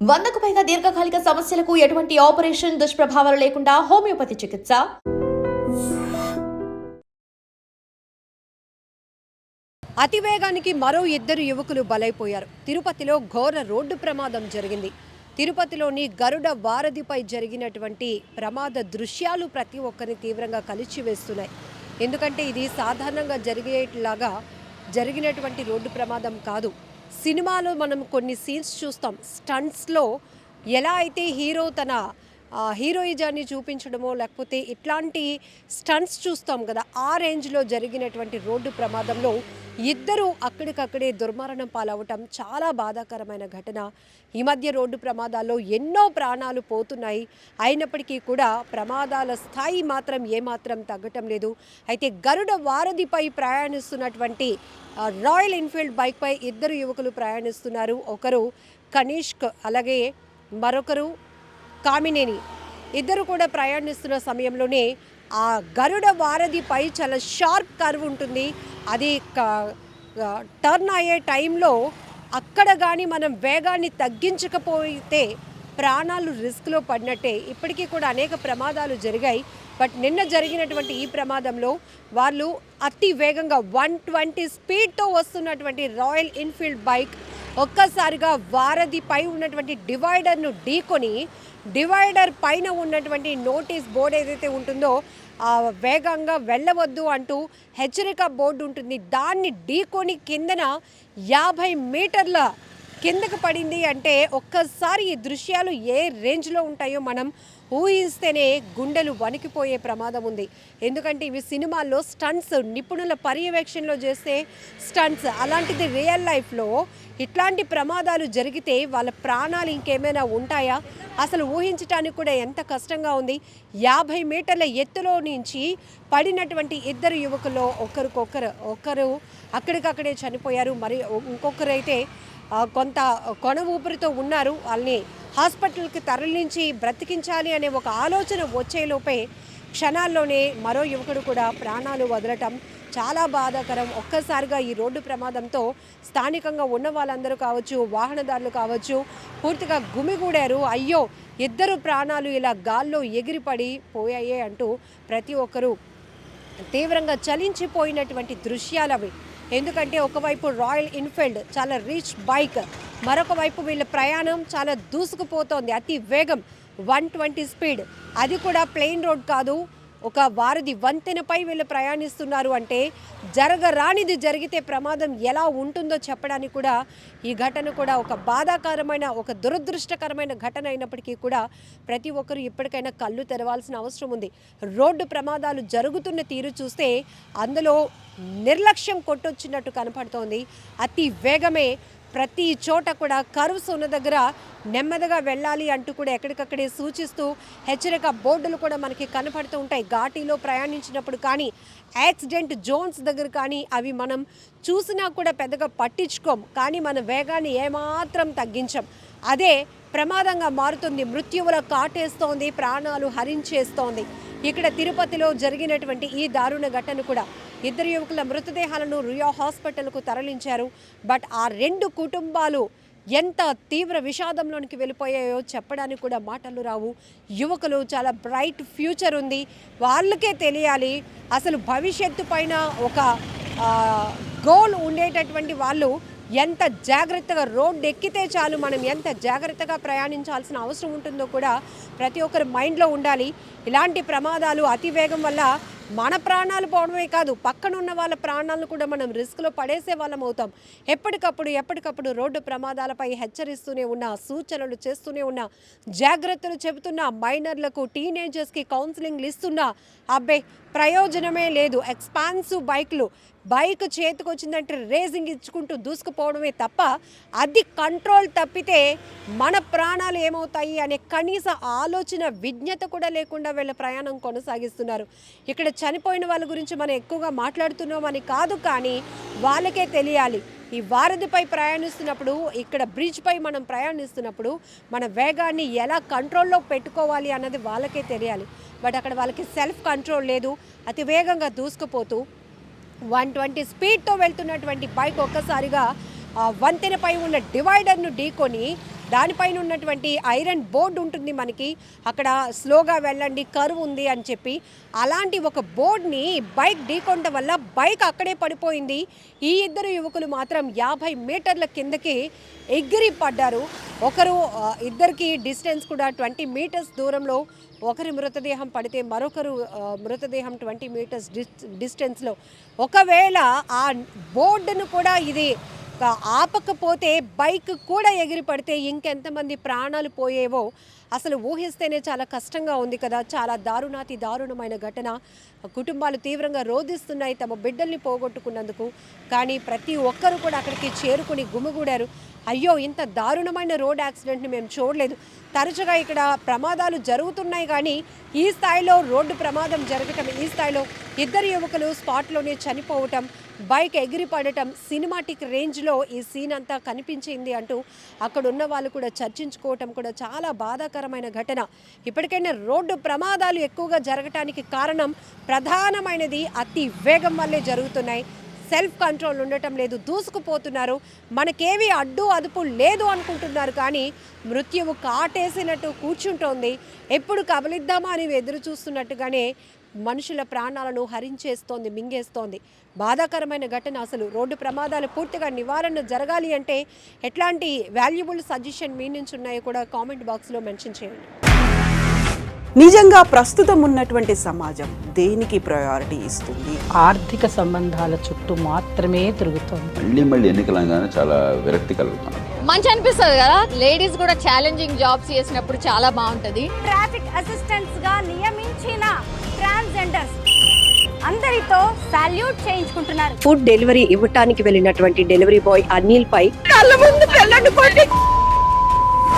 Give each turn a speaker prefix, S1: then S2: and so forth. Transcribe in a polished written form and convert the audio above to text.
S1: 100కు పైగా దీర్ఘకాలిక సమస్యలకు ఎటువంటి ఆపరేషన్ దుష్ప్రభావాలు లేకుండా హోమియోపతి చికిత్స.
S2: అతివేగానికి మరో ఇద్దరు యువకులు బలైపోయారు. తిరుపతిలో ఘోర రోడ్డు ప్రమాదం జరిగింది. తిరుపతిలోని గరుడ వారధిపై జరిగినటువంటి ప్రమాద దృశ్యాలు ప్రతి ఒక్కరిని తీవ్రంగా కలిచివేస్తున్నాయి. ఎందుకంటే ఇది సాధారణంగా జరిగేట్లాగా జరిగినటువంటి రోడ్డు ప్రమాదం కాదు. సినిమాలో మనం కొన్ని సీన్స్ చూస్తాం. స్టంట్స్లో ఎలా అయితే హీరో తన హీరోయిజాన్ని చూపించడమో లేకపోతే ఇట్లాంటి స్టంట్స్ చూస్తాం కదా, ఆ రేంజ్లో జరిగినటువంటి రోడ్డు ప్రమాదంలో ఇద్దరు అక్కడికక్కడే దుర్మరణం పాలవటం చాలా బాధాకరమైన ఘటన. ఈ మధ్య రోడ్డు ప్రమాదాల్లో ఎన్నో ప్రాణాలు పోతున్నాయి. అయినప్పటికీ కూడా ప్రమాదాల స్థాయి మాత్రం ఏమాత్రం తగ్గటం లేదు. అయితే గరుడ వారధిపై ప్రయాణిస్తున్నటువంటి రాయల్ ఎన్ఫీల్డ్ బైక్పై ఇద్దరు యువకులు ప్రయాణిస్తున్నారు. ఒకరు కనిష్క్, అలాగే మరొకరు కామినేని. ఇద్దరు కూడా ప్రయాణిస్తున్న సమయంలోనే ఆ గరుడ వారధిపై చాలా షార్ప్ కర్వ్ ఉంటుంది. అది టర్న్ అయ్యే టైంలో అక్కడ కానీ మనం వేగాన్ని తగ్గించకపోతే ప్రాణాలు రిస్క్లో పడినట్టే. ఇప్పటికీ కూడా అనేక ప్రమాదాలు జరిగాయి. బట్ నిన్న జరిగినటువంటి ఈ ప్రమాదంలో వాళ్ళు అతి వేగంగా 120 స్పీడ్తో వస్తున్నటువంటి రాయల్ ఎన్ఫీల్డ్ బైక్ ఒక్కసారిగా వారధిపై ఉన్నటువంటి డివైడర్ను ఢీకొని, డివైడర్ పైన ఉన్నటువంటి నోటీస్ బోర్డు ఏదైతే ఉంటుందో వేగంగా వెళ్ళవద్దు అంటూ హెచ్చరిక బోర్డు ఉంటుంది, దాన్ని ఢీకొని కిందన 50 మీటర్ల కిందకు పడింది. అంటే ఒక్కసారి ఈ దృశ్యాలు ఏ రేంజ్లో ఉంటాయో మనం ఊహిస్తేనే గుండెలు వణికిపోయే ప్రమాదం ఉంది. ఎందుకంటే ఇవి సినిమాల్లో స్టంట్స్, నిపుణుల పర్యవేక్షణలో చేస్తే స్టంట్స్. అలాంటిది రియల్ లైఫ్లో ఇట్లాంటి ప్రమాదాలు జరిగితే వాళ్ళ ప్రాణాలు ఇంకేమైనా ఉంటాయా? అసలు ఊహించడానికి కూడా ఎంత కష్టంగా ఉంది. 50 మీటర్ల ఎత్తులో నుంచి పడినటువంటి ఇద్దరు యువకుల్లో ఒకరు అక్కడికక్కడే చనిపోయారు. మరి ఇంకొకరైతే కొంత కొన ఊపిరితో ఉన్నారు. వాళ్ళని హాస్పిటల్కి తరలించి బ్రతికించాలి అనే ఒక ఆలోచన వచ్చేలోపే క్షణాల్లోనే మరో యువకుడు కూడా ప్రాణాలు వదలటం చాలా బాధాకరం. ఒక్కసారిగా ఈ రోడ్డు ప్రమాదంతో స్థానికంగా ఉన్న వాళ్ళందరూ కావచ్చు, వాహనదారులు కావచ్చు, పూర్తిగా గుమిగూడారు. అయ్యో, ఇద్దరు ప్రాణాలు ఇలా గాల్లో ఎగిరిపడి పోయాయే అంటూ ప్రతి ఒక్కరూ తీవ్రంగా చలించిపోయినటువంటి దృశ్యాలు అవి. ఎందుకంటే ఒకవైపు రాయల్ ఎన్ఫీల్డ్ చాలా రిచ్ బైక్, మరొక వైపు వీళ్ళ ప్రయాణం చాలా దూసుకుపోతోంది. అతి వేగం 120 స్పీడ్, అది కూడా ప్లెయిన్ రోడ్ కాదు, ఒక వారధి వంతెనపై వీళ్ళు ప్రయాణిస్తున్నారు. అంటే జరగరానిది జరిగితే ప్రమాదం ఎలా ఉంటుందో చెప్పడానికి కూడా ఈ ఘటన కూడా ఒక బాధాకరమైన, ఒక దురదృష్టకరమైన ఘటన అయినప్పటికీ కూడా ప్రతి ఒక్కరు ఇప్పటికైనా కళ్ళు తెరవాల్సిన అవసరం ఉంది. రోడ్డు ప్రమాదాలు జరుగుతున్న తీరు చూస్తే అందులో నిర్లక్ష్యం కొట్టొచ్చినట్టు కనపడుతోంది. అతి వేగమే ప్రతి చోట కూడా కర్వ్స్ ఉన్న దగ్గర నెమ్మదిగా వెళ్ళాలి అంటూ కూడా ఎక్కడికక్కడే సూచిస్తూ హెచ్చరిక బోర్డులు కూడా మనకి కనపడుతూ ఉంటాయి. ఘాటీలో ప్రయాణించినప్పుడు కానీ, యాక్సిడెంట్ జోన్స్ దగ్గర కానీ అవి మనం చూసినా కూడా పెద్దగా పట్టించుకోం. కానీ మన వేగాన్ని ఏమాత్రం తగ్గించం. అదే ప్రమాదంగా మారుతుంది, మృత్యువుల కాటేస్తోంది, ప్రాణాలు హరించేస్తోంది. ఇక్కడ తిరుపతిలో జరిగినటువంటి ఈ దారుణ ఘటన కూడా ఇద్దరు యువకుల మృతదేహాలను రుయా హాస్పిటల్కు తరలించారు. బట్ ఆ రెండు కుటుంబాలు ఎంత తీవ్ర విషాదంలోనికి వెళ్ళిపోయాయో చెప్పడానికి కూడా మాటలు రావు. యువకులు చాలా బ్రైట్ ఫ్యూచర్ ఉంది, వాళ్ళకే తెలియాలి. అసలు భవిష్యత్తు పైన ఒక గోల్ ఉండేటటువంటి వాళ్ళు ఎంత జాగ్రత్తగా రోడ్డు ఎక్కితే చాలు, మనం ఎంత జాగ్రత్తగా ప్రయాణించాల్సిన అవసరం ఉంటుందో కూడా ప్రతి ఒక్కరి మైండ్లో ఉండాలి. ఇలాంటి ప్రమాదాలు అతివేగం వల్ల మన ప్రాణాలు పోవడమే కాదు, పక్కనున్న వాళ్ళ ప్రాణాలను కూడా మనం రిస్క్లో పడేసే వాళ్ళం అవుతాం. ఎప్పటికప్పుడు రోడ్డు ప్రమాదాలపై హెచ్చరిస్తూనే ఉన్నా, సూచనలు చేస్తూనే ఉన్నా, జాగ్రత్తలు చెబుతున్నా, మైనర్లకు, టీనేజర్స్కి కౌన్సిలింగ్లు ఇస్తున్నా, అబ్బే ప్రయోజనమే లేదు. ఎక్స్పాన్సివ్ బైక్లు, బైక్ చేతికి వచ్చిందంటే రేసింగ్ ఇచ్చుకుంటూ దూసుకుపోవడమే తప్ప అది కంట్రోల్ తప్పితే మన ప్రాణాలు ఏమవుతాయి అనే కనీస ఆలోచన, విజ్ఞత కూడా లేకుండా వీళ్ళ ప్రయాణం కొనసాగిస్తున్నారు. ఇక్కడ చనిపోయిన వాళ్ళ గురించి మనం ఎక్కువగా మాట్లాడుతున్నామని కాదు, కానీ వాళ్ళకే తెలియాలి. ఈ వారధిపై ప్రయాణిస్తున్నప్పుడు, ఇక్కడ బ్రిడ్జ్ పై మనం ప్రయాణిస్తున్నప్పుడు మన వేగాన్ని ఎలా కంట్రోల్లో పెట్టుకోవాలి అన్నది వాళ్ళకే తెలియాలి. బట్ అక్కడ వాళ్ళకి సెల్ఫ్ కంట్రోల్ లేదు. అతి వేగంగా దూసుకుపోతూ 120 స్పీడ్తో వెళ్తున్నటువంటి బైక్ ఒక్కసారిగా వంతెనపై ఉన్న డివైడర్ను ఢీకొని దానిపైన ఉన్నటువంటి ఐరన్ బోర్డు ఉంటుంది మనకి, అక్కడ స్లోగా వెళ్ళండి కర్వ్ ఉంది అని చెప్పి. అలాంటి ఒక బోర్డ్ని బైక్ ఢీకొనడం వల్ల బైక్ అక్కడే పడిపోయింది. ఈ ఇద్దరు యువకులు మాత్రం 50 మీటర్ల కిందకి ఎగిరి పడ్డారు. ఇద్దరికి డిస్టెన్స్ కూడా 20 మీటర్స్ దూరంలో ఒకరి మృతదేహం పడితే మరొకరు మృతదేహం 20 మీటర్స్ డిస్టెన్స్లో. ఒకవేళ ఆ బోర్డును కూడా ఇది ఆపకపోతే బైక్ కూడా ఎగిరి పడితే ఇంకెంతమంది ప్రాణాలు పోయేవో అసలు ఊహిస్తేనే చాలా కష్టంగా ఉంది కదా. చాలా దారుణమైన ఘటన. కుటుంబాలు తీవ్రంగా రోధిస్తున్నాయి తమ బిడ్డల్ని పోగొట్టుకున్నందుకు. కానీ ప్రతి ఒక్కరూ కూడా అక్కడికి చేరుకుని గుమిగూడారు. అయ్యో, ఇంత దారుణమైన రోడ్ యాక్సిడెంట్ని మేము చూడలేదు. తరచుగా ఇక్కడ ప్రమాదాలు జరుగుతున్నాయి కానీ ఈ స్థాయిలో రోడ్డు ప్రమాదం జరగటం, ఈ స్థాయిలో ఇద్దరు యువకులు స్పాట్లోనే చనిపోవటం, బైక్ ఎగిరి పడటం, సినిమాటిక్ రేంజ్లో ఈ సీన్ అంతా కనిపించింది అంటూ అక్కడ ఉన్న వాళ్ళు కూడా చర్చించుకోవటం కూడా చాలా బాధాకరమైన ఘటన. ఇప్పటికైనా రోడ్డు ప్రమాదాలు ఎక్కువగా జరగటానికి కారణం ప్రధానమైనది అతి వేగం వల్లే జరుగుతున్నాయి. సెల్ఫ్ కంట్రోల్ ఉండటం లేదు, దూసుకుపోతున్నారు. మనకేవి అడ్డు అదుపు లేదు అనుకుంటున్నారు కానీ మృత్యువు కాటేసినట్టు కూర్చుంటోంది. ఎప్పుడు కబలిద్దామా అని ఎదురు చూస్తున్నట్టుగానే మనుషుల ప్రాణాలను హరించేస్తోంది, మింగేస్తోంది. బాధాకరమైన ఘటన. అసలు రోడ్డు ప్రమాదాలు పూర్తిగా నివారణ జరగాలి అంటే ఎట్లాంటి వాల్యుబుల్ సజెషన్ మీ నుంచి ఉన్నాయో కూడా కామెంట్ బాక్స్లో మెన్షన్ చేయండి.
S3: నిజంగా ప్రస్తుతం ఉన్నటువంటి సమాజం దేనికి ప్రయారిటీ ఇస్తుంది?
S4: ఆర్థిక సంబంధాల చుట్టూ మాత్రమే తిరుగుతోంది.
S5: మళ్ళీ ఎన్నికలంగానే చాలా విరక్తి కలుగుతున్నాం.
S6: మంచి అనిపిస్తుంది కదా, లేడీస్ కూడా ఛాలెంజింగ్ జాబ్స్ చేసినప్పుడు చాలా బాగుంటది.
S7: ట్రాఫిక్ అసిస్టెంట్స్ గా నియమించిన ట్రాన్స్జెండర్స్ అందరితో సాల్యూట్ చేయించుకుంటున్నారు.
S2: ఫుడ్ డెలివరీ ఇవ్వటానికి వెళ్ళినటువంటి డెలివరీ బాయ్ అనిల్ పై కళ్ళ ముందు